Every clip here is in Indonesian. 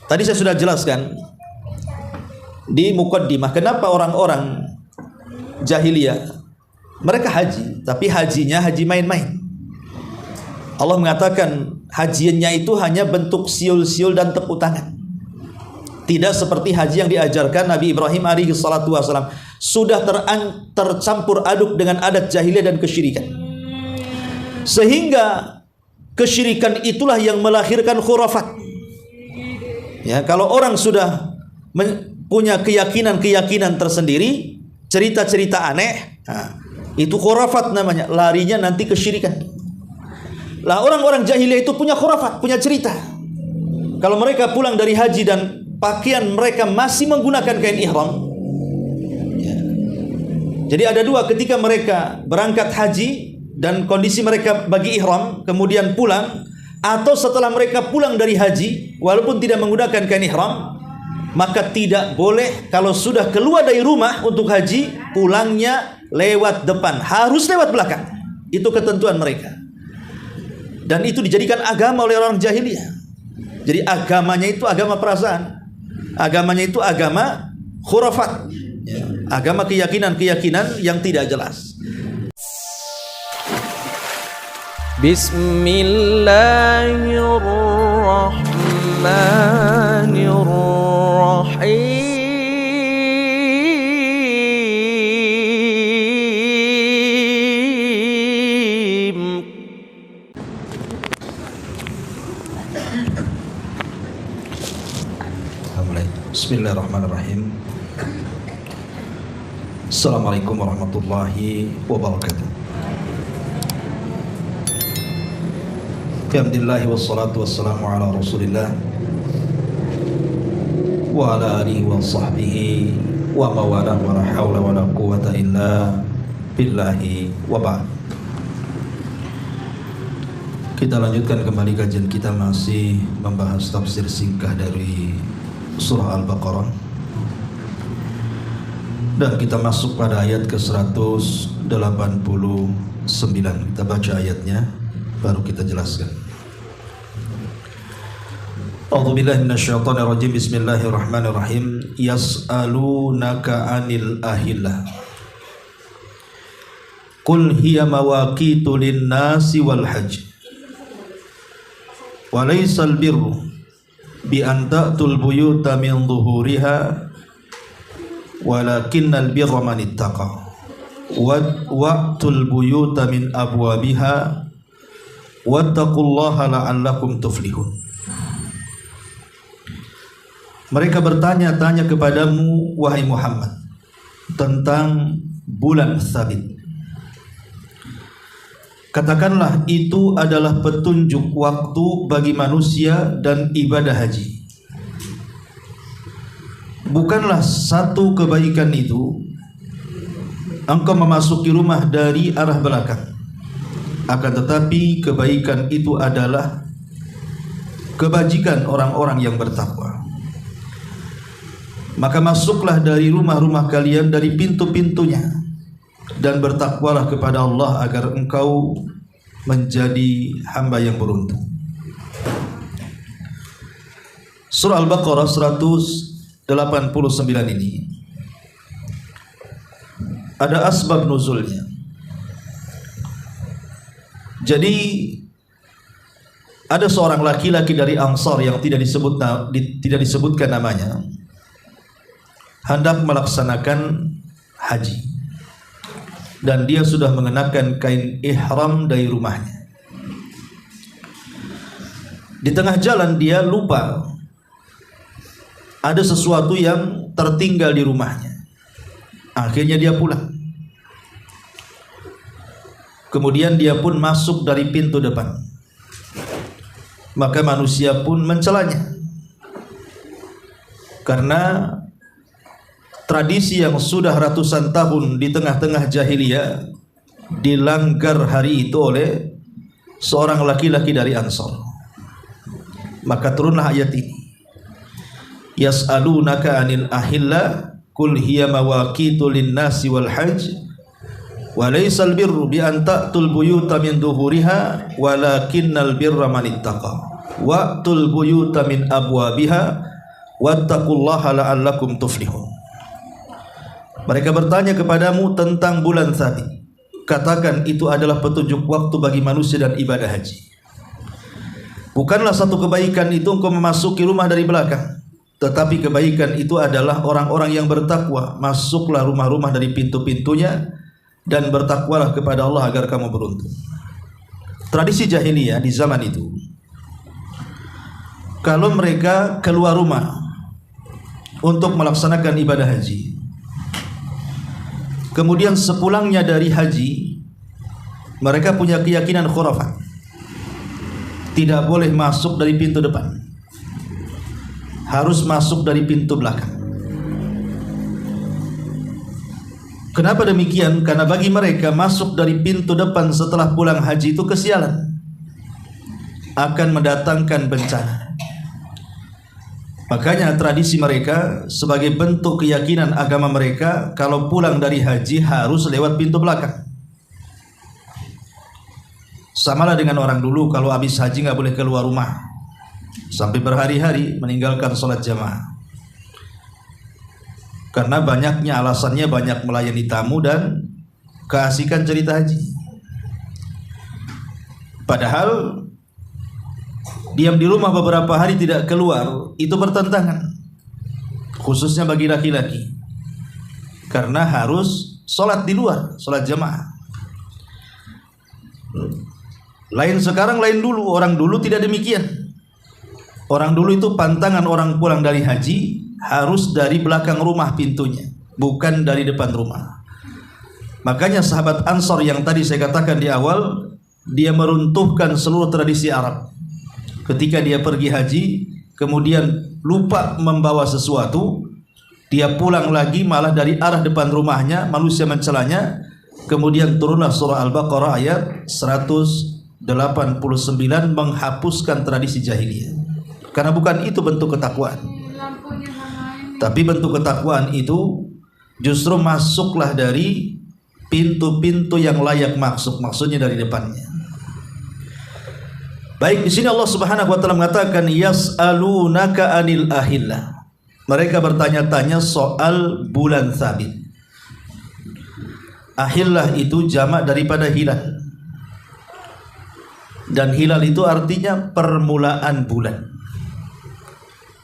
Tadi saya sudah jelaskan di muqaddimah kenapa orang-orang jahiliyah mereka haji, tapi hajinya haji main-main. Allah mengatakan hajinya itu hanya bentuk siul-siul dan tepuk tangan. Tidak seperti haji yang diajarkan Nabi Ibrahim alaihi salatu wasalam, sudah tercampur aduk dengan adat jahiliyah dan kesyirikan. Sehingga kesyirikan itulah yang melahirkan khurafat. Ya, kalau orang sudah punya keyakinan-keyakinan tersendiri, cerita-cerita aneh, itu khurafat namanya, larinya nanti kesyirikan. Lah orang-orang jahiliyah itu punya khurafat, punya cerita. Kalau mereka pulang dari haji dan pakaian mereka masih menggunakan kain ihram, ya. Jadi ada dua, ketika mereka berangkat haji dan kondisi mereka bagi ihram, kemudian pulang, atau setelah mereka pulang dari haji walaupun tidak menggunakan kain ihram, maka tidak boleh kalau sudah keluar dari rumah untuk haji, pulangnya lewat depan, harus lewat belakang. Itu ketentuan mereka. Dan itu dijadikan agama oleh orang jahiliyah. Jadi agamanya itu agama perasaan. Agamanya itu agama khurafat, ya. Agama keyakinan-keyakinan yang tidak jelas. Bismillahirrahmanirrahim. Bismillahirrahmanirrahim. Assalamualaikum warahmatullahi wabarakatuh. Alhamdulillah wassalatu wassalamu ala Rasulillah wa ala alihi wa sahbihi wa mawalah wa la hawla wa la quwwata illa billahi wa ba'd. Kita lanjutkan kembali kajian kita, masih membahas tafsir singkah dari surah Al-Baqarah, dan kita masuk pada ayat ke-189. Kita baca ayatnya baru kita jelaskan. A'udzubillahi minasyaitonir rajim. Bismillahirrahmanirrahim. Yas'alunaka 'anil ahillah. Qul hiya mawaqitu lin-nasi wal hajj. Wa laysal birru bi an ta'tul buyuta min dhuhuriha walakinnal birra man ittaqa wa'tul buyuta min abwabiha wattaqullaha la'allakum tuflihun. Mereka bertanya-tanya kepadamu wahai Muhammad tentang bulan Tsabit. Katakanlah itu adalah petunjuk waktu bagi manusia dan ibadah haji. Bukanlah satu kebaikan itu engkau memasuki rumah dari arah belakang, akan tetapi kebaikan itu adalah kebajikan orang-orang yang bertakwa. Maka masuklah dari rumah-rumah kalian dari pintu-pintunya, dan bertakwalah kepada Allah agar engkau menjadi hamba yang beruntung. Surah Al-Baqarah 189 ini ada asbab nuzulnya. Jadi ada seorang laki-laki dari Ansar yang tidak disebutkan namanya, hendak melaksanakan haji, dan dia sudah mengenakan kain ihram dari rumahnya. Di tengah jalan dia lupa ada sesuatu yang tertinggal di rumahnya. Akhirnya dia pulang. Kemudian dia pun masuk dari pintu depan. Maka manusia pun mencelanya, karena tradisi yang sudah ratusan tahun di tengah-tengah jahiliyah dilanggar hari itu oleh seorang laki-laki dari Ansar. Maka turunlah ayat ini. Yas'alunaka 'anil ahilla qul hiya mawaqitu lin-nasi wal hajj wa laysal birru bi an ta'tul buyuta min dhuhuriha walakinnal birra man ittaqa wa'tul buyuta min abwabiha wattaqullaha la'allakum tuflihun. Mereka bertanya kepadamu tentang bulan Sabit. Katakan itu adalah petunjuk waktu bagi manusia dan ibadah haji. Bukanlah satu kebaikan itu engkau memasuki rumah dari belakang, tetapi kebaikan itu adalah orang-orang yang bertakwa. Masuklah rumah-rumah dari pintu-pintunya dan bertakwalah kepada Allah agar kamu beruntung. Tradisi jahiliyah di zaman itu, kalau mereka keluar rumah untuk melaksanakan ibadah haji, kemudian sepulangnya dari haji, mereka punya keyakinan khurafat. Tidak boleh masuk dari pintu depan, harus masuk dari pintu belakang. Kenapa demikian? Karena bagi mereka masuk dari pintu depan setelah pulang haji itu kesialan, akan mendatangkan bencana. Makanya tradisi mereka sebagai bentuk keyakinan agama mereka, kalau pulang dari haji harus lewat pintu belakang. Samalah dengan orang dulu, kalau habis haji nggak boleh keluar rumah sampai berhari-hari, meninggalkan sholat jamaah. Karena banyaknya alasannya, banyak melayani tamu dan keasikan cerita haji. Padahal diam di rumah beberapa hari tidak keluar itu bertentangan, khususnya bagi laki-laki, karena harus sholat di luar, sholat jamaah. Lain sekarang, lain dulu. Orang dulu tidak demikian. Orang dulu itu pantangan orang pulang dari haji harus dari belakang rumah pintunya, bukan dari depan rumah. Makanya sahabat Ansor yang tadi saya katakan di awal, dia meruntuhkan seluruh tradisi Arab. Ketika dia pergi haji, kemudian lupa membawa sesuatu, dia pulang lagi malah dari arah depan rumahnya, manusia mencelanya. Kemudian turunlah surah Al-Baqarah ayat 189 menghapuskan tradisi jahiliyah. Karena bukan itu bentuk ketakwaan. Tapi bentuk ketakwaan itu justru masuklah dari pintu-pintu yang layak masuk, maksudnya dari depannya. Baik, di sini Allah Subhanahu wa taala mengatakan yas'alunaka 'anil ahillah. Mereka bertanya-tanya soal bulan Sabit. Ahillah itu jamak daripada hilal. Dan hilal itu artinya permulaan bulan.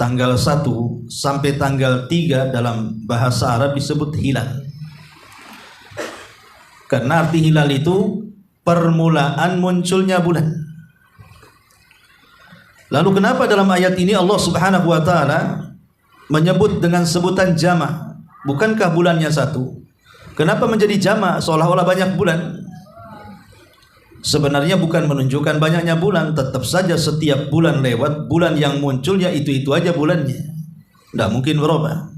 Tanggal 1 sampai tanggal 3 dalam bahasa Arab disebut hilal. Karena arti hilal itu permulaan munculnya bulan. Lalu kenapa dalam ayat ini Allah Subhanahu wa taala menyebut dengan sebutan jamak? Bukankah bulannya satu? Kenapa menjadi jamak seolah-olah banyak bulan? Sebenarnya bukan menunjukkan banyaknya bulan, tetap saja setiap bulan lewat, bulan yang munculnya itu aja bulannya. Tidak mungkin berubah.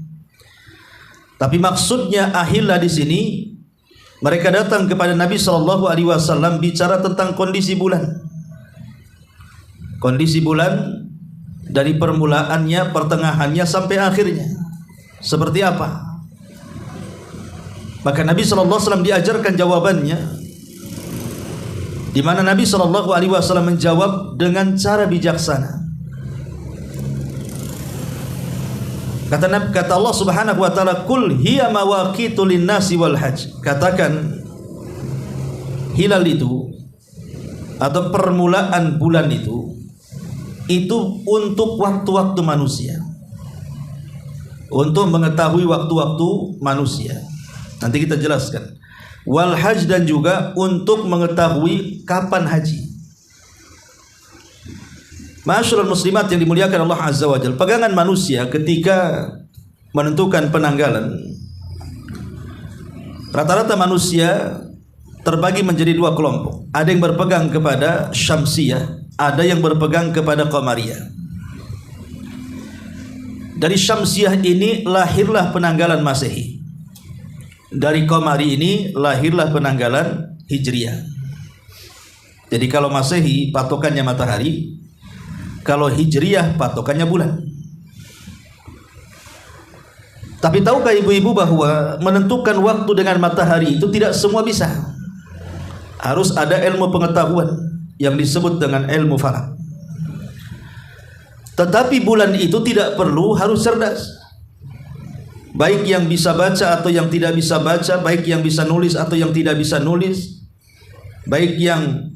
Tapi maksudnya ahillah di sini, mereka datang kepada Nabi SAW bicara tentang kondisi bulan. Kondisi bulan dari permulaannya, pertengahannya sampai akhirnya seperti apa? Maka Nabi SAW diajarkan jawabannya, di mana Nabi SAW menjawab dengan cara bijaksana. Kata Allah Subhanahu wa taala, "Qul hiya mawaqitu lin-nasi wal hajj." Katakan, hilal itu atau permulaan bulan itu untuk waktu-waktu manusia, untuk mengetahui waktu-waktu manusia. Nanti kita jelaskan. Wal hajj, dan juga untuk mengetahui kapan haji. Ma'asyiral muslimat yang dimuliakan Allah Azza wa Jalla, pegangan manusia ketika menentukan penanggalan, rata-rata manusia terbagi menjadi dua kelompok. Ada yang berpegang kepada Syamsiyah, ada yang berpegang kepada Qamariyah. Dari Syamsiyah ini lahirlah penanggalan Masehi. Dari Qamari ini lahirlah penanggalan Hijriyah. Jadi kalau Masehi patokannya matahari, kalau Hijriyah patokannya bulan. Tapi tahukah ibu-ibu bahwa menentukan waktu dengan matahari itu tidak semua bisa. Harus ada ilmu pengetahuan yang disebut dengan ilmu falak. Tetapi bulan itu tidak perlu harus cerdas. Baik yang bisa baca atau yang tidak bisa baca, baik yang bisa nulis atau yang tidak bisa nulis, baik yang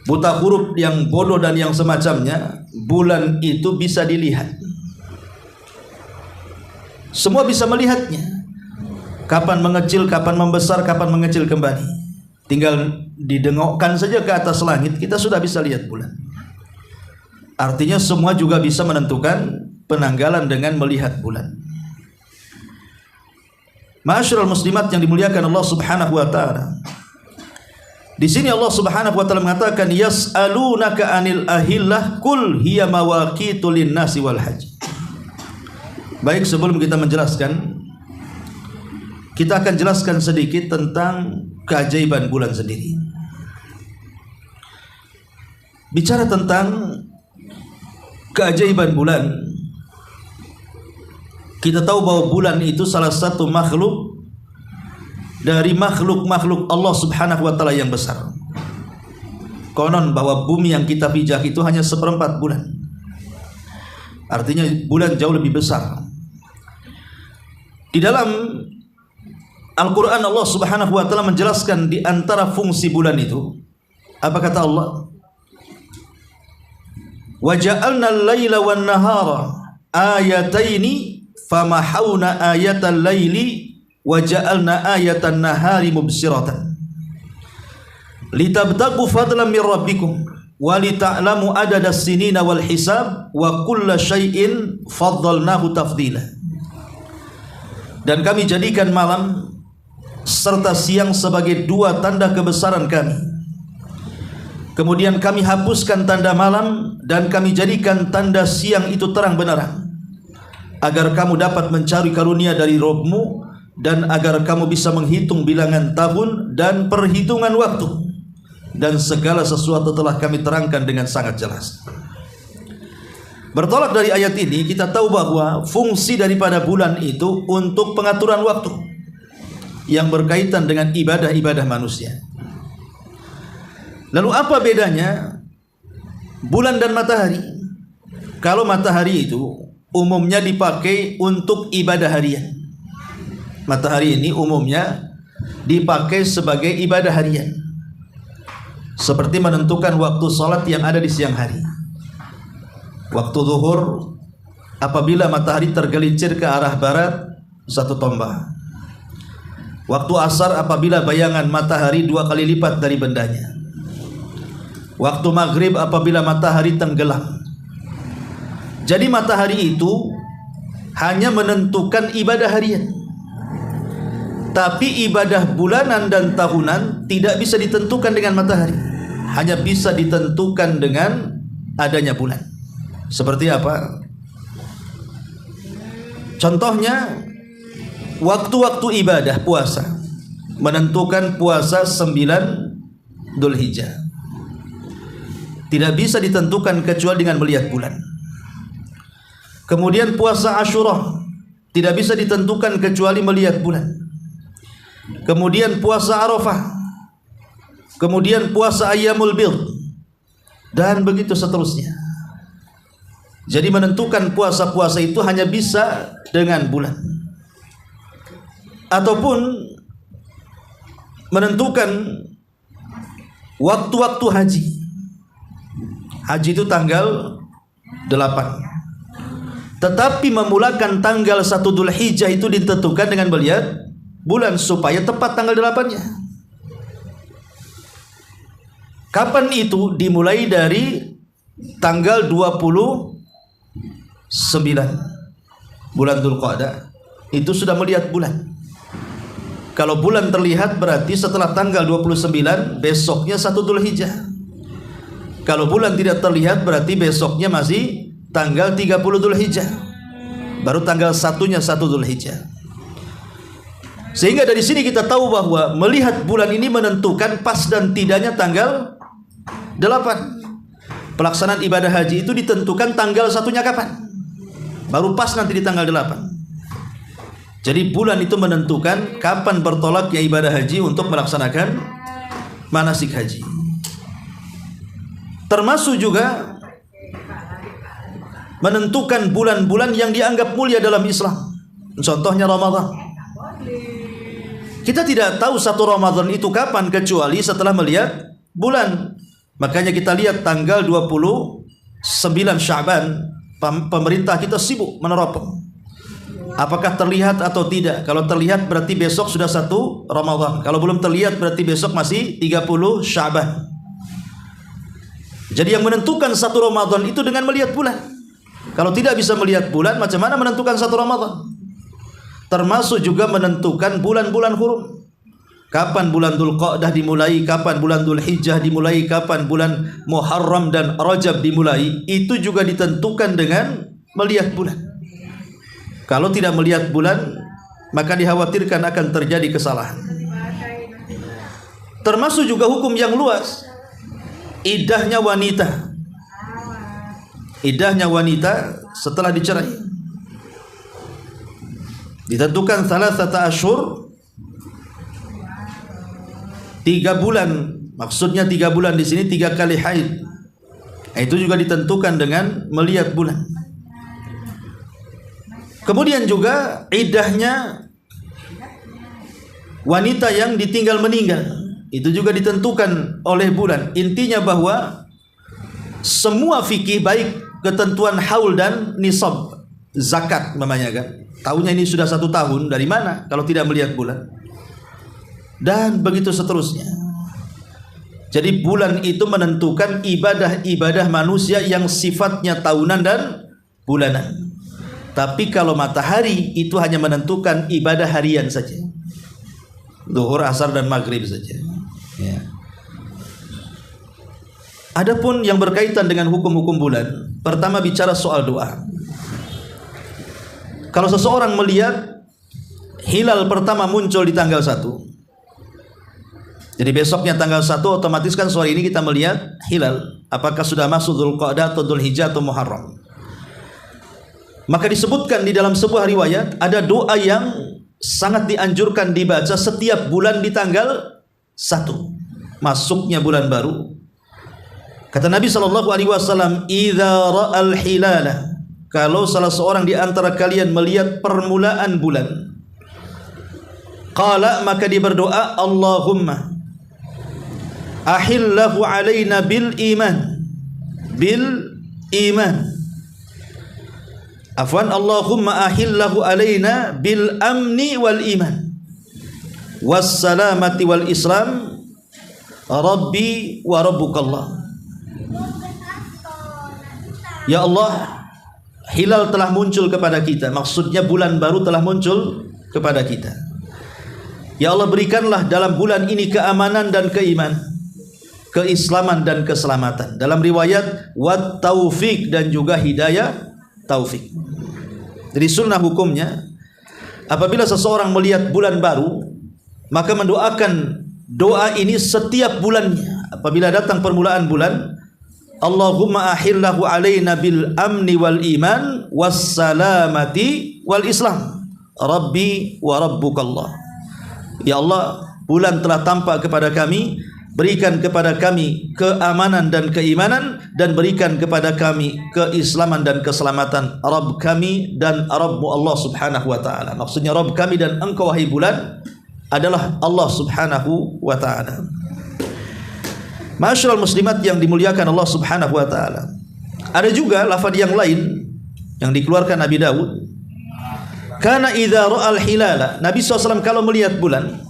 buta huruf, yang bodoh dan yang semacamnya, bulan itu bisa dilihat. Semua bisa melihatnya. Kapan mengecil, kapan membesar, kapan mengecil kembali. Tinggal didengokkan saja ke atas langit, kita sudah bisa lihat bulan. Artinya semua juga bisa menentukan penanggalan dengan melihat bulan. Ma'asyiral muslimat yang dimuliakan Allah Subhanahu wa taala. Di sini Allah Subhanahu wa taala mengatakan yas'alunaka 'anil ahillah qul hiya mawaqitu lin-nasi wal hajj. Baik, sebelum kita menjelaskan, kita akan jelaskan sedikit tentang keajaiban bulan sendiri. Bicara tentang keajaiban bulan, kita tahu bahwa bulan itu salah satu makhluk dari makhluk-makhluk Allah Subhanahu wa taala yang besar. Konon bahwa bumi yang kita pijak itu hanya 1/4 bulan. Artinya bulan jauh lebih besar. Di dalam Al-Quran Allah Subhanahu wa taala menjelaskan di antara fungsi bulan itu. Apa kata Allah? Wa ja'alna al-laila wan nahara ayataini famahawna ayatal laili wa ja'alna ayatan nahari mubsiratan litabtagu fadlan min rabbikum wa lita'lamu adadas sinina wal hisab wa kulla syai'in faddalnahu tafdila. Dan kami jadikan malam serta siang sebagai dua tanda kebesaran kami. Kemudian kami hapuskan tanda malam dan kami jadikan tanda siang itu terang benderang, agar kamu dapat mencari karunia dari Rabb-Mu dan agar kamu bisa menghitung bilangan tahun dan perhitungan waktu, dan segala sesuatu telah kami terangkan dengan sangat jelas. Bertolak dari ayat ini kita tahu bahwa fungsi daripada bulan itu untuk pengaturan waktu yang berkaitan dengan ibadah-ibadah manusia. Lalu apa bedanya bulan dan matahari? Kalau matahari itu umumnya dipakai untuk ibadah harian. Matahari ini umumnya dipakai sebagai ibadah harian, seperti menentukan waktu salat yang ada di siang hari. Waktu zuhur apabila matahari tergelincir ke arah barat 1 tombak. Waktu asar apabila bayangan matahari 2 kali lipat dari bendanya. Waktu maghrib apabila matahari tenggelam. Jadi matahari itu hanya menentukan ibadah harian. Tapi ibadah bulanan dan tahunan tidak bisa ditentukan dengan matahari. Hanya bisa ditentukan dengan adanya bulan. Seperti apa? Contohnya waktu-waktu ibadah puasa, menentukan puasa 9 Dzulhijjah. Tidak bisa ditentukan kecuali dengan melihat bulan. Kemudian puasa Asyura tidak bisa ditentukan kecuali melihat bulan. Kemudian puasa Arafah. Kemudian puasa Ayyamul Bidh, dan begitu seterusnya. Jadi menentukan puasa-puasa itu hanya bisa dengan bulan. Ataupun menentukan waktu-waktu haji. Haji itu tanggal 8. Tetapi memulakan tanggal 1 Dzulhijjah itu ditentukan dengan melihat bulan supaya tepat tanggal 8-nya. Kapan itu? Dimulai dari tanggal 29 bulan Dzulqa'dah. Itu sudah melihat bulan. Kalau bulan terlihat berarti setelah tanggal 29 besoknya 1 Dzulhijjah. Kalau bulan tidak terlihat berarti besoknya masih tanggal 30 Dzulhijjah. Baru tanggal 1-nya 1 Dzulhijjah. Sehingga dari sini kita tahu bahwa melihat bulan ini menentukan pas dan tidaknya tanggal 8. Pelaksanaan ibadah haji itu ditentukan tanggal 1-nya kapan. Baru pas nanti di tanggal 8. Jadi bulan itu menentukan kapan bertolaknya ibadah haji untuk melaksanakan manasik haji. Termasuk juga menentukan bulan-bulan yang dianggap mulia dalam Islam. Contohnya Ramadan. Kita tidak tahu satu Ramadan itu kapan kecuali setelah melihat bulan. Makanya kita lihat tanggal 29 Sya'ban, pemerintah kita sibuk meneropong. Apakah terlihat atau tidak? Kalau terlihat berarti besok sudah 1 Ramadan. Kalau belum terlihat berarti besok masih 30 Sya'ban. Jadi yang menentukan 1 Ramadan itu dengan melihat bulan. Kalau tidak bisa melihat bulan, macam mana menentukan 1 Ramadan? Termasuk juga menentukan bulan-bulan hurum. Kapan bulan Dzulqa'dah dimulai, kapan bulan Dzulhijjah dimulai, kapan bulan Muharram dan Rajab dimulai, itu juga ditentukan dengan melihat bulan. Kalau tidak melihat bulan, maka dikhawatirkan akan terjadi kesalahan. Termasuk juga hukum yang luas, iddahnya wanita. Iddahnya wanita setelah dicerai ditentukan 3 ashur, 3 bulan, maksudnya 3 bulan di sini 3 kali haid. Itu juga ditentukan dengan melihat bulan. Kemudian juga iddahnya wanita yang ditinggal meninggal, itu juga ditentukan oleh bulan. Intinya bahwa semua fikih, baik ketentuan haul dan nisab zakat namanya kan, tahunnya ini sudah 1 tahun, dari mana kalau tidak melihat bulan? Dan begitu seterusnya. Jadi bulan itu menentukan ibadah-ibadah manusia yang sifatnya tahunan dan bulanan. Tapi kalau matahari itu hanya menentukan ibadah harian saja, zuhur, asar dan maghrib saja. Ya. Adapun yang berkaitan dengan hukum-hukum bulan, pertama bicara soal doa. Kalau seseorang melihat hilal pertama muncul di tanggal 1, jadi besoknya tanggal 1, otomatis kan sore ini kita melihat hilal. Apakah sudah masuk Dzulqa'dah atau Dzulhijjah atau Muharram? Maka disebutkan di dalam sebuah riwayat ada doa yang sangat dianjurkan dibaca setiap bulan di tanggal 1, masuknya bulan baru. Kata Nabi SAW, "Idza ra'al hilala", kalau salah seorang di antara kalian melihat permulaan bulan, qala, maka dia berdoa, "Allahumma ahillahu alaina bil iman", afwan, Allahumma ahillahu alaina bil amni wal iman wassalamati wal islam rabbi wa rabbukallah. Ya Allah, hilal telah muncul kepada kita, maksudnya bulan baru telah muncul kepada kita. Ya Allah, berikanlah dalam bulan ini keamanan dan keimanan, keislaman dan keselamatan. Dalam riwayat wat taufik, dan juga hidayah taufik. Jadi sunnah hukumnya, apabila seseorang melihat bulan baru, maka mendoakan doa ini setiap bulannya. Apabila datang permulaan bulan, Allahumma ahillahu alaina bil amni wal iman wassalamati wal islam rabbi wa rabbukallah. Ya Allah, bulan telah tampak kepada kami, berikan kepada kami keamanan dan keimanan, dan berikan kepada kami keislaman dan keselamatan. Rabb kami dan Rabbmu Allah subhanahu wa ta'ala. Maksudnya Rabb kami dan engkau wahai bulan adalah Allah subhanahu wa ta'ala. Ma'asyiral muslimat yang dimuliakan Allah subhanahu wa ta'ala, ada juga lafaz yang lain yang dikeluarkan Nabi Daud. Kana idza ra'al hilala, Nabi SAW kalau melihat bulan,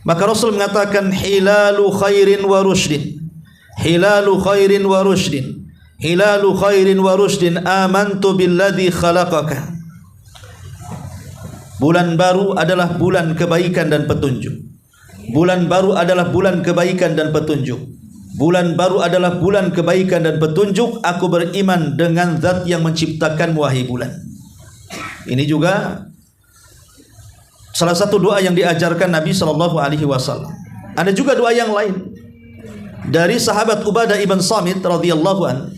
maka Rasul mengatakan hilalu khairin wa rushdin, hilalu khairin wa rushdin, hilalu khairin wa rushdin, amantu billadzi khalaqaka. Bulan baru adalah bulan kebaikan dan petunjuk. Bulan baru adalah bulan kebaikan dan petunjuk. Bulan baru adalah bulan kebaikan dan petunjuk. Aku beriman dengan zat yang menciptakan wahai bulan. Ini juga salah satu doa yang diajarkan Nabi SAW. Ada juga doa yang lain dari sahabat Ubadah ibn Samit radhiyallahu an.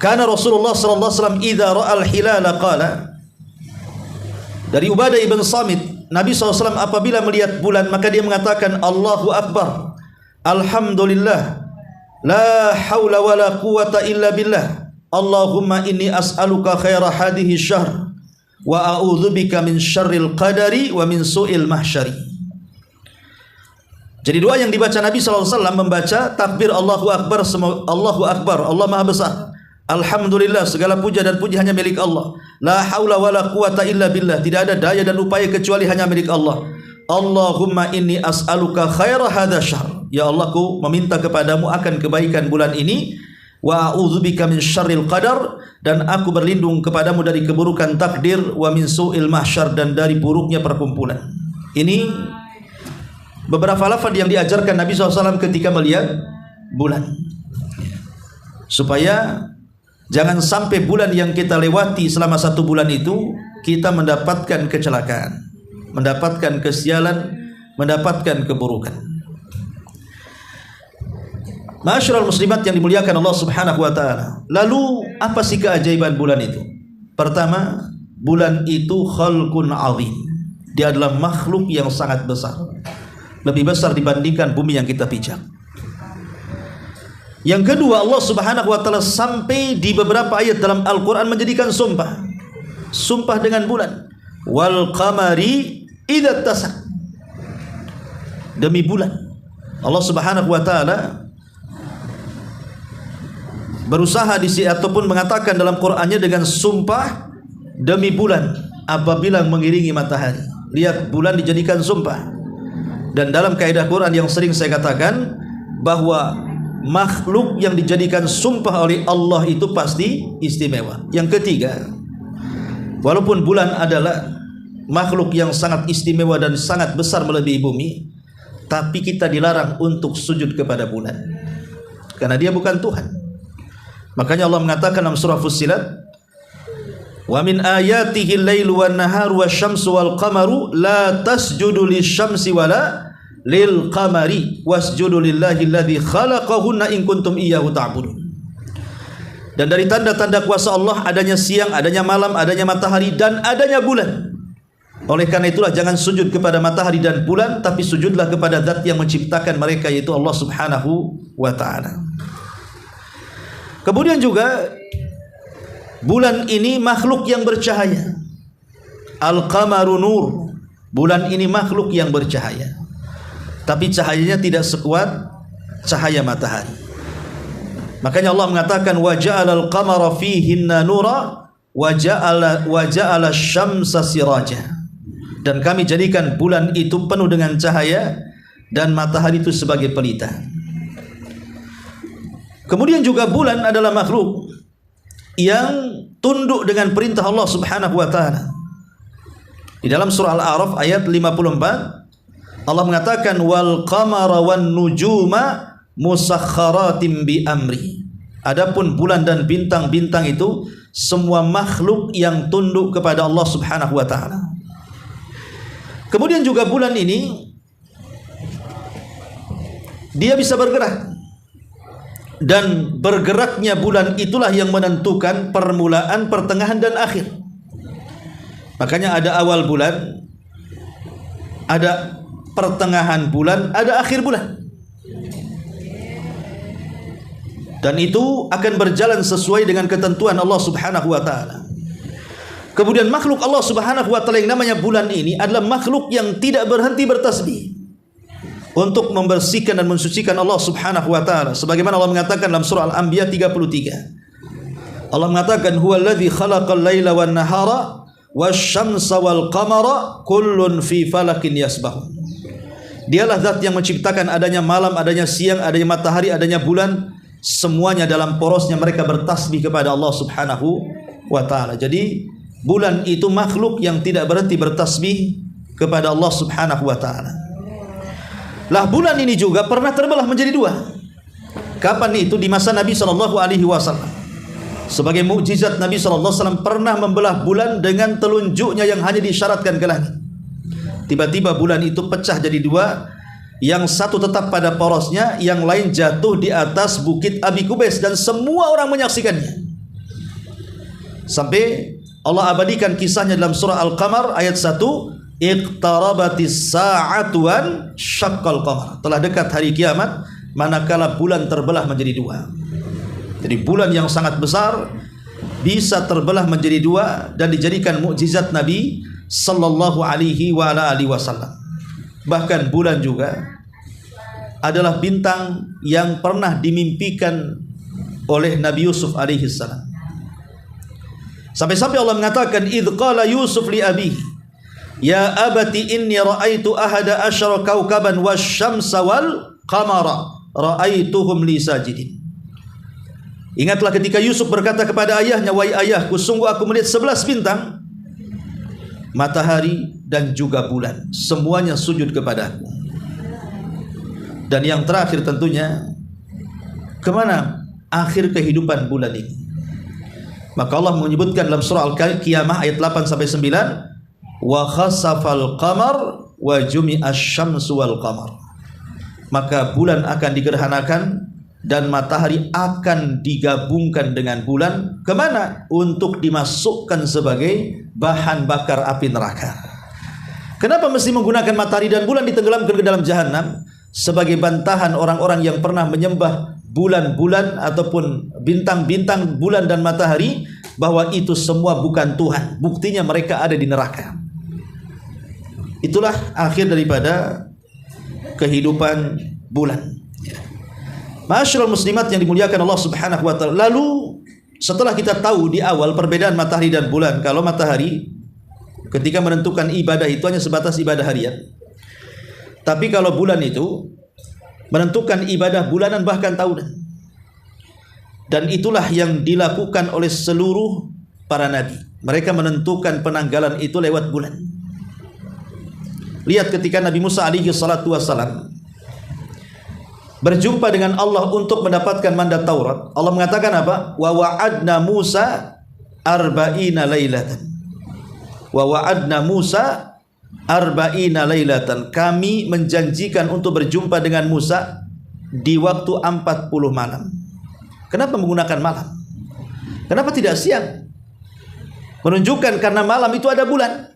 Kana Rasulullah SAW idza ra'al hilala qala. Dari Ubadah ibn Samit, Nabi SAW apabila melihat bulan, maka dia mengatakan, Allahu Akbar, Alhamdulillah, la hawla wa la quwata illa billah, Allahumma inni as'aluka khaira hadhihi syahr wa a'udzubika min syarril qadari wa min su'il mahsyari. Jadi doa yang dibaca Nabi SAW membaca takbir Allahu Akbar, Allahu Akbar, Allah Maha Besar. Alhamdulillah, segala puja dan puji hanya milik Allah. La haula wala quwata illa billah, tidak ada daya dan upaya kecuali hanya milik Allah. Allahumma inni as'aluka khaira hadha syahr. Ya Allah, ku meminta kepadamu akan kebaikan bulan ini. Wa a'udzubika min syarril qadar, dan aku berlindung kepadamu dari keburukan takdir. Wa min su'il mahsyar, dan dari buruknya perkumpulan. Ini beberapa lafaz yang diajarkan Nabi SAW ketika melihat bulan, supaya jangan sampai bulan yang kita lewati selama 1 bulan itu kita mendapatkan kecelakaan, mendapatkan kesialan, mendapatkan keburukan. Ma'asyiral muslimat yang dimuliakan Allah Subhanahu wa taala. Lalu apa sih keajaiban bulan itu? Pertama, bulan itu khalqun azim. Dia adalah makhluk yang sangat besar. Lebih besar dibandingkan bumi yang kita pijak. Yang kedua, Allah Subhanahu wa taala sampai di beberapa ayat dalam Al-Qur'an menjadikan sumpah. Sumpah dengan bulan. Wal qamari idza tasak. Demi bulan. Allah Subhanahu wa taala berusaha ataupun mengatakan dalam Qur'annya dengan sumpah demi bulan apabila mengiringi matahari. Lihat, bulan dijadikan sumpah. Dan dalam kaidah Quran yang sering saya katakan bahwa makhluk yang dijadikan sumpah oleh Allah itu pasti istimewa. Yang ketiga, walaupun bulan adalah makhluk yang sangat istimewa dan sangat besar melebihi bumi, tapi kita dilarang untuk sujud kepada bulan karena dia bukan Tuhan. Makanya Allah mengatakan dalam surah Fussilat, wa min ayatihi al-lailu wan naharu wasyamsu wal qamaru la tasjudu lisyamsi wala lil qamari wasjudu lillahi alladzi khalaqahunna in kuntum iyyahu ta'budun. Dan dari tanda-tanda kuasa Allah adanya siang, adanya malam, adanya matahari, dan adanya bulan. Oleh karena itulah jangan sujud kepada matahari dan bulan, tapi sujudlah kepada zat yang menciptakan mereka, yaitu Allah Subhanahu wa ta'ala. Kemudian juga bulan ini makhluk yang bercahaya. Al-qamaru nur. Bulan ini makhluk yang bercahaya, tapi cahayanya tidak sekuat cahaya matahari. Makanya Allah mengatakan wa ja'alal qamara fihinna nura wa ja'ala syamsa siraja. Dan kami jadikan bulan itu penuh dengan cahaya dan matahari itu sebagai pelita. Kemudian juga bulan adalah makhluk yang tunduk dengan perintah Allah Subhanahu wa taala. Di dalam surah Al-A'raf ayat 54 Allah mengatakan wal qamara wan nujuma musakhkharatin bi amri. Adapun bulan dan bintang-bintang itu semua makhluk yang tunduk kepada Allah Subhanahu wa taala. Kemudian juga bulan ini dia bisa bergerak. Dan bergeraknya bulan itulah yang menentukan permulaan, pertengahan, dan akhir. Makanya ada awal bulan, ada pertengahan bulan, ada akhir bulan. Dan itu akan berjalan sesuai dengan ketentuan Allah Subhanahu wa taala. Kemudian makhluk Allah Subhanahu wa taala yang namanya bulan ini adalah makhluk yang tidak berhenti bertasbih untuk membersihkan dan mensucikan Allah Subhanahu wa taala, sebagaimana Allah mengatakan dalam surah Al-Anbiya 33. Allah mengatakan huwallazi khalaqal laila wan nahara wasyamsa wal qamara kullun fi falakin yasbahun. Dialah zat yang menciptakan adanya malam, adanya siang, adanya matahari, adanya bulan, semuanya dalam porosnya mereka bertasbih kepada Allah Subhanahu wa taala. Jadi bulan itu makhluk yang tidak berhenti bertasbih kepada Allah Subhanahu wa taala. Lah bulan ini juga pernah terbelah menjadi dua. Kapan itu? Di masa Nabi SAW. Sebagai mukjizat Nabi SAW pernah membelah bulan dengan telunjuknya yang hanya disyaratkan ke langit. Tiba-tiba bulan itu pecah jadi dua. Yang satu tetap pada porosnya, yang lain jatuh di atas bukit Abi Kubais, dan semua orang menyaksikannya. Sampai Allah abadikan kisahnya dalam surah Al-Qamar ayat 1. Iqtarabatis sa'atu wan syaqqal qamar. Telah dekat hari kiamat manakala bulan terbelah menjadi dua. Jadi bulan yang sangat besar bisa terbelah menjadi dua dan dijadikan mukjizat Nabi sallallahu alaihi wa ala alihi wasallam. Bahkan bulan juga adalah bintang yang pernah dimimpikan oleh Nabi Yusuf alaihi salam. Sampai-sampai Allah mengatakan, "Idz qala Yusuf li abihi, ya abati inni ra'aitu ahada asyara kaukaban wasyamsa wal qamara ra'aituhum li sajidin." Ingatlah ketika Yusuf berkata kepada ayahnya, "Wahai ayahku, sungguh aku melihat 11 bintang, matahari dan juga bulan, semuanya sujud kepadaku." Dan yang terakhir tentunya, kemana akhir kehidupan bulan ini? Maka Allah menyebutkan dalam surah Al-Qiyamah ayat 8 sampai 9, "Wa khasafal qamar wa jumi'asy syamsu wal qamar." Maka bulan akan digerhanakan dan matahari akan digabungkan dengan bulan. Kemana? Untuk dimasukkan sebagai bahan bakar api neraka. Kenapa mesti menggunakan matahari dan bulan ditenggelamkan ke dalam jahanam? Sebagai bantahan orang-orang yang pernah menyembah bulan-bulan ataupun bintang-bintang bulan dan matahari, bahwa itu semua bukan Tuhan. Buktinya mereka ada di neraka. Itulah akhir daripada kehidupan bulan. Ma'asyiral muslimat yang dimuliakan Allah Subhanahu wa taala. Lalu setelah kita tahu di awal perbedaan matahari dan bulan, kalau matahari ketika menentukan ibadah itu hanya sebatas ibadah harian. Tapi kalau bulan itu menentukan ibadah bulanan bahkan tahunan. Dan itulah yang dilakukan oleh seluruh para nabi. Mereka menentukan penanggalan itu lewat bulan. Lihat ketika Nabi Musa alaihi salatu wassalam berjumpa dengan Allah untuk mendapatkan mandat Taurat. Allah mengatakan apa? Wa wa'adna Musa arba'ina lailatan. Wa wa'adna Musa arba'ina lailatan. Kami menjanjikan untuk berjumpa dengan Musa di waktu 40 malam. Kenapa menggunakan malam? Kenapa tidak siang? Menunjukkan karena malam itu ada bulan.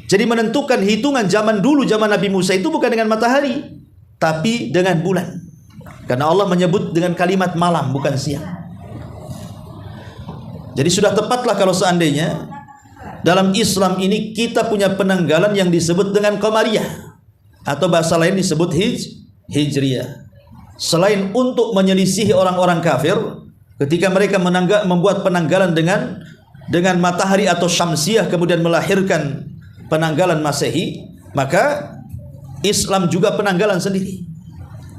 Jadi menentukan hitungan zaman dulu, zaman Nabi Musa itu bukan dengan matahari, tapi dengan bulan. Karena Allah menyebut dengan kalimat malam, bukan siang. Jadi sudah tepatlah kalau seandainya dalam Islam ini kita punya penanggalan yang disebut dengan Qamariyah, atau bahasa lain disebut Hijriyah. Selain untuk menyelisihi orang-orang kafir ketika mereka membuat penanggalan dengan matahari atau Syamsiyah kemudian melahirkan penanggalan Masehi, maka Islam juga penanggalan sendiri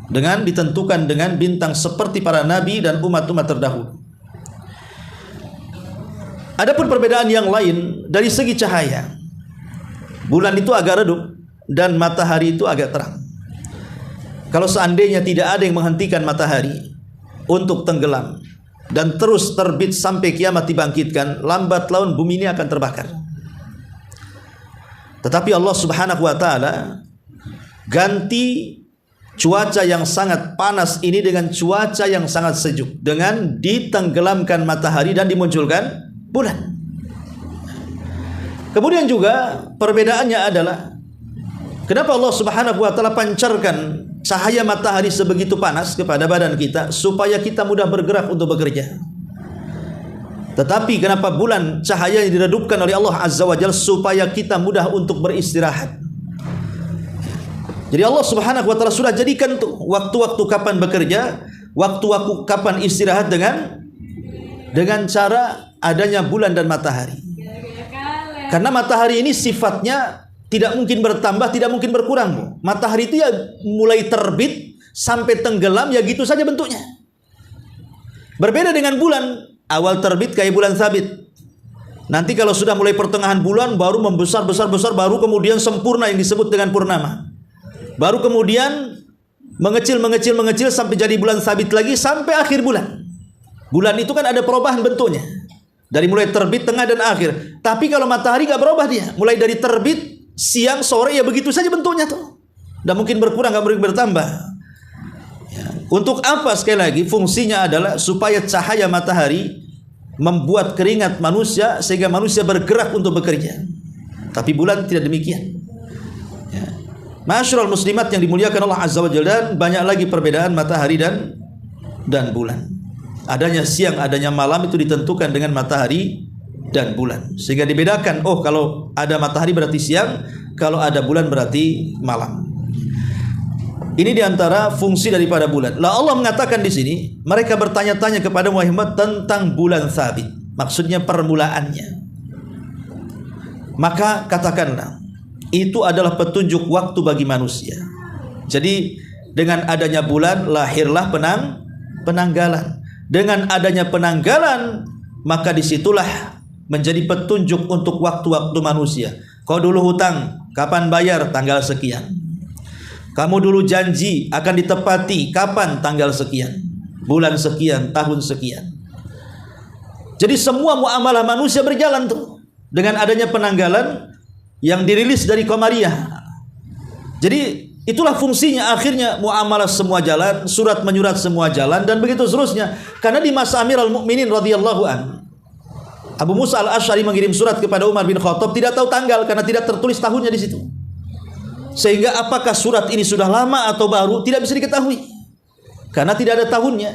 dengan ditentukan dengan bintang seperti para nabi dan umat-umat terdahulu. Adapun perbedaan yang lain dari segi cahaya, bulan itu agak redup dan matahari itu agak terang. Kalau seandainya tidak ada yang menghentikan matahari untuk tenggelam dan terus terbit sampai kiamat dibangkitkan, lambat laun bumi ini akan terbakar. Tetapi Allah Subhanahu wa taala ganti cuaca yang sangat panas ini dengan cuaca yang sangat sejuk, dengan ditenggelamkan matahari dan dimunculkan bulan. Kemudian juga perbedaannya adalah kenapa Allah Subhanahu wa taala pancarkan cahaya matahari sebegitu panas kepada badan kita supaya kita mudah bergerak untuk bekerja. Tetapi kenapa bulan cahaya yang diredupkan oleh Allah Azza wa Jalla supaya kita mudah untuk beristirahat. Jadi Allah Subhanahu wa taala sudah jadikan tuh waktu-waktu kapan bekerja, waktu-waktu kapan istirahat dengan cara adanya bulan dan matahari. Karena matahari ini sifatnya tidak mungkin bertambah, tidak mungkin berkurang. Matahari itu ya mulai terbit sampai tenggelam ya gitu saja bentuknya. Berbeda dengan bulan, awal terbit kayak bulan sabit. Nanti kalau sudah mulai pertengahan bulan baru membesar, baru kemudian sempurna yang disebut dengan purnama. Baru kemudian mengecil sampai jadi bulan sabit lagi sampai akhir bulan. Bulan itu kan ada perubahan bentuknya. Dari mulai terbit, tengah dan akhir. Tapi kalau matahari gak berubah dia. Mulai dari terbit, siang, sore ya begitu saja bentuknya tuh. Dan mungkin berkurang, gak mungkin bertambah. Ya. Untuk apa sekali lagi? Fungsinya adalah supaya cahaya matahari membuat keringat manusia sehingga manusia bergerak untuk bekerja. Tapi bulan tidak demikian. Ya. Ma'asyiral muslimat yang dimuliakan Allah Azza wa Jalla, banyak lagi perbedaan matahari dan bulan. Adanya siang, adanya malam itu ditentukan dengan matahari dan bulan. Sehingga dibedakan, oh kalau ada matahari berarti siang, kalau ada bulan berarti malam. Ini diantara fungsi daripada bulan. Lah Allah mengatakan di sini, mereka bertanya-tanya kepada Muhammad tentang bulan sabit. Maksudnya permulaannya. Maka katakanlah, itu adalah petunjuk waktu bagi manusia. Jadi dengan adanya bulan lahirlah penanggalan. Dengan adanya penanggalan, maka disitulah menjadi petunjuk untuk waktu-waktu manusia. Kau dulu hutang, kapan bayar? Tanggal sekian. Kamu dulu janji akan ditepati, kapan? Tanggal sekian, bulan sekian, tahun sekian. Jadi semua muamalah manusia berjalan tuh dengan adanya penanggalan yang dirilis dari Qamariyah. Jadi itulah fungsinya, akhirnya muamalah semua jalan, surat menyurat semua jalan, dan begitu seterusnya. Karena di masa Amirul Mukminin radhiyallahu an, Abu Musa al-Asy'ari mengirim surat kepada Umar bin Khattab, tidak tahu tanggal karena tidak tertulis tahunnya di situ. Sehingga apakah surat ini sudah lama atau baru tidak bisa diketahui karena tidak ada tahunnya.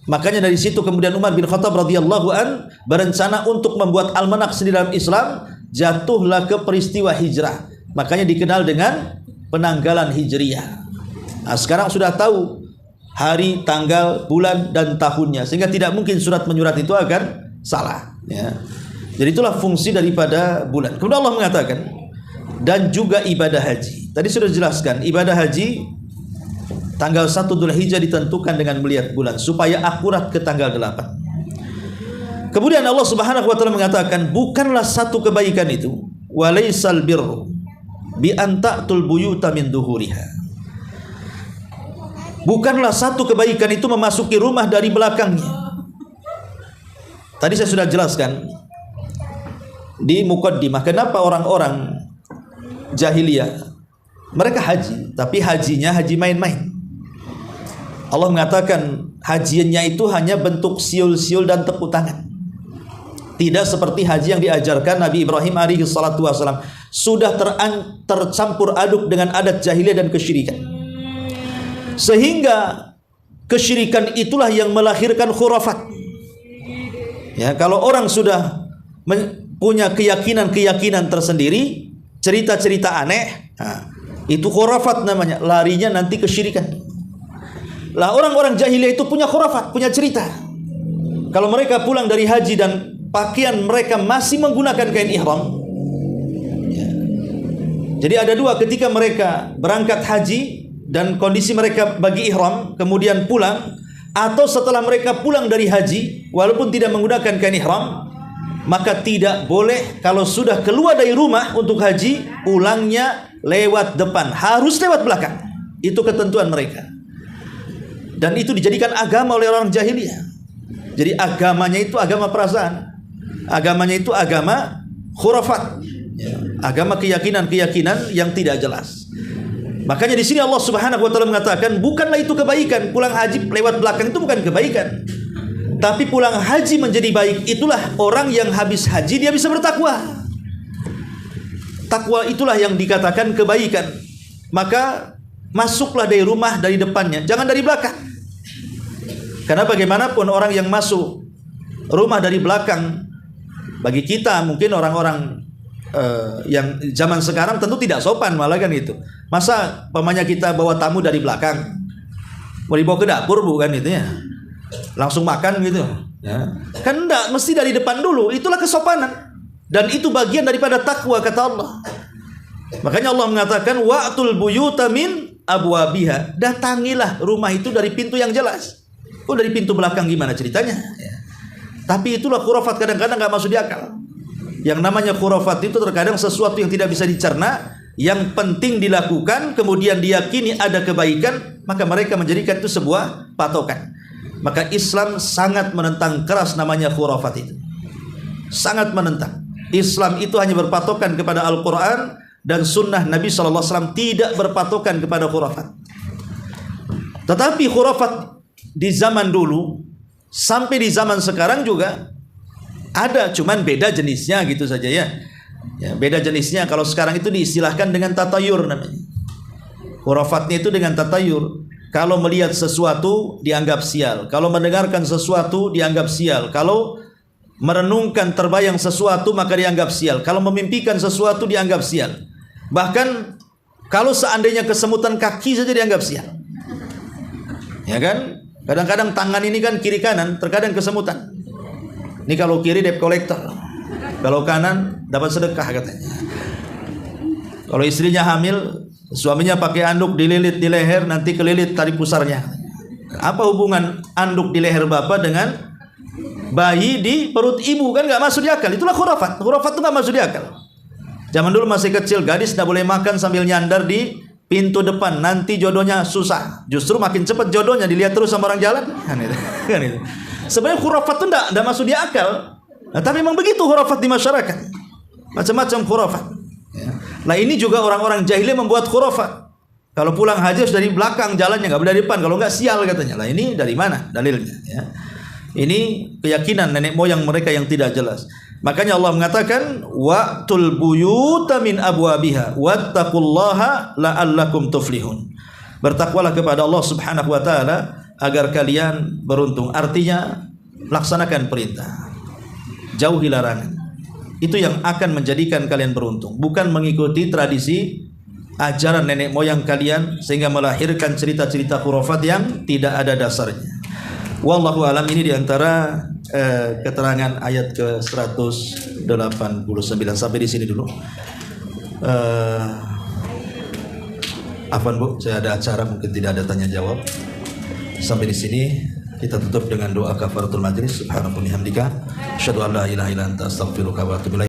Makanya dari situ kemudian Umar bin Khattab radhiyallahu an berencana untuk membuat almanak sendiri dalam Islam. Jatuhlah ke peristiwa hijrah. Makanya dikenal dengan penanggalan hijriyah. Nah, sekarang sudah tahu hari, tanggal, bulan dan tahunnya, sehingga tidak mungkin surat menyurat itu akan salah. Ya. Jadi itulah fungsi daripada bulan. Kemudian Allah mengatakan, dan juga ibadah haji. Tadi sudah dijelaskan, ibadah haji tanggal 1 Dzulhijjah ditentukan dengan melihat bulan supaya akurat ke tanggal 8. Kemudian Allah Subhanahu wa taala mengatakan, bukanlah satu kebaikan itu, walaisal birru bi an ta'tul buyuta min duhuriha. Bukanlah satu kebaikan itu memasuki rumah dari belakangnya. Tadi saya sudah jelaskan di muqaddimah kenapa orang-orang jahiliyah mereka haji, tapi hajinya haji main-main. Allah mengatakan hajinya itu hanya bentuk siul-siul dan tepuk tangan. Tidak seperti haji yang diajarkan Nabi Ibrahim alaihi salatu wasallam, sudah tercampur aduk dengan adat jahiliyah dan kesyirikan. Sehingga kesyirikan itulah yang melahirkan khurafat. Ya, kalau orang sudah punya keyakinan-keyakinan tersendiri, cerita-cerita aneh, nah, itu khurafat namanya, larinya nanti kesyirikan. Lah orang-orang jahiliyah itu punya khurafat, punya cerita. Kalau mereka pulang dari haji dan pakaian mereka masih menggunakan kain ihram, ya. Jadi ada dua, ketika mereka berangkat haji dan kondisi mereka bagi ihram kemudian pulang, atau setelah mereka pulang dari haji walaupun tidak menggunakan kain ihram, maka tidak boleh kalau sudah keluar dari rumah untuk haji pulangnya lewat depan, harus lewat belakang. Itu ketentuan mereka. Dan itu dijadikan agama oleh orang jahiliyah. Jadi agamanya itu agama perasaan. Agamanya itu agama khurafat. Agama keyakinan-keyakinan yang tidak jelas. Makanya di sini Allah Subhanahu wa taala mengatakan, bukanlah itu kebaikan. Pulang haji lewat belakang itu bukan kebaikan. Tapi pulang haji menjadi baik, itulah orang yang habis haji dia bisa bertakwa. Takwa itulah yang dikatakan kebaikan. Maka masuklah dari rumah dari depannya, jangan dari belakang. Karena bagaimanapun orang yang masuk rumah dari belakang, bagi kita mungkin orang-orang yang zaman sekarang tentu tidak sopan, malah kan gitu. Masa pamannya kita bawa tamu dari belakang, mau dibawa ke dapur bukan gitu ya, langsung makan gitu ya. Kan enggak, mesti dari depan dulu. Itulah kesopanan. Dan itu bagian daripada takwa kata Allah. Makanya Allah mengatakan wa'tul buyuta min abwabiha. Datangilah rumah itu dari pintu yang jelas. Oh, dari pintu belakang gimana ceritanya ya. Tapi itulah khurafat, kadang-kadang gak masuk di akal. Yang namanya khurafat itu terkadang sesuatu yang tidak bisa dicerna, yang penting dilakukan, kemudian diyakini ada kebaikan, maka mereka menjadikan itu sebuah patokan. Maka Islam sangat menentang keras namanya khurafat itu. Sangat menentang. Islam itu hanya berpatokan kepada Al-Quran dan sunnah Nabi SAW, tidak berpatokan kepada khurafat. Tetapi khurafat di zaman dulu sampai di zaman sekarang juga ada, cuman beda jenisnya gitu saja ya. Ya, beda jenisnya. Kalau sekarang itu diistilahkan dengan tatayur namanya. Khurafatnya itu dengan tatayur. Kalau melihat sesuatu dianggap sial, kalau mendengarkan sesuatu dianggap sial, kalau merenungkan terbayang sesuatu maka dianggap sial, kalau memimpikan sesuatu dianggap sial. Bahkan kalau seandainya kesemutan kaki saja dianggap sial. Ya kan? Kadang-kadang tangan ini kan kiri kanan terkadang kesemutan. Ini kalau kiri debt collector, kalau kanan dapat sedekah katanya. Kalau istrinya hamil, suaminya pakai anduk dililit di leher, nanti kelilit tali pusarnya. Apa hubungan anduk di leher bapak dengan bayi di perut ibu? Kan nggak masuk di akal. Itulah khurafat. Khurafat itu nggak masuk di akal. Zaman dulu masih kecil, gadis tidak boleh makan sambil nyandar di pintu depan, nanti jodohnya susah. Justru makin cepat jodohnya dilihat terus sama orang jalan. Kan itu. Sebenarnya khurafat itu tidak masuk di akal. Nah, tapi memang begitu khurafat di masyarakat. Macam-macam khurafat. Ya. Nah ini juga orang-orang jahiliyah membuat khurafat. Kalau pulang haji harus dari belakang jalannya, nggak boleh dari depan. Kalau nggak sial katanya. Nah ini dari mana dalilnya? Ya. Ini keyakinan nenek moyang mereka yang tidak jelas. Makanya Allah mengatakan wa'tul buyuta min abwabiha wattaqullaha la'allakum tuflihun. Bertakwalah kepada Allah Subhanahu wa taala agar kalian beruntung. Artinya laksanakan perintah, jauhi larangan. Itu yang akan menjadikan kalian beruntung, bukan mengikuti tradisi ajaran nenek moyang kalian sehingga melahirkan cerita-cerita khurafat yang tidak ada dasarnya. Wallahu alam. Ini diantara keterangan ayat ke 189. Sampai di sini dulu. Afwan Bu, saya ada acara, mungkin tidak ada tanya jawab. Sampai di sini kita tutup dengan doa kafaratul majlis. Subhanallah hamdika, asyhadu an la ilaha illa anta astaghfiruka wa atubu ilaik.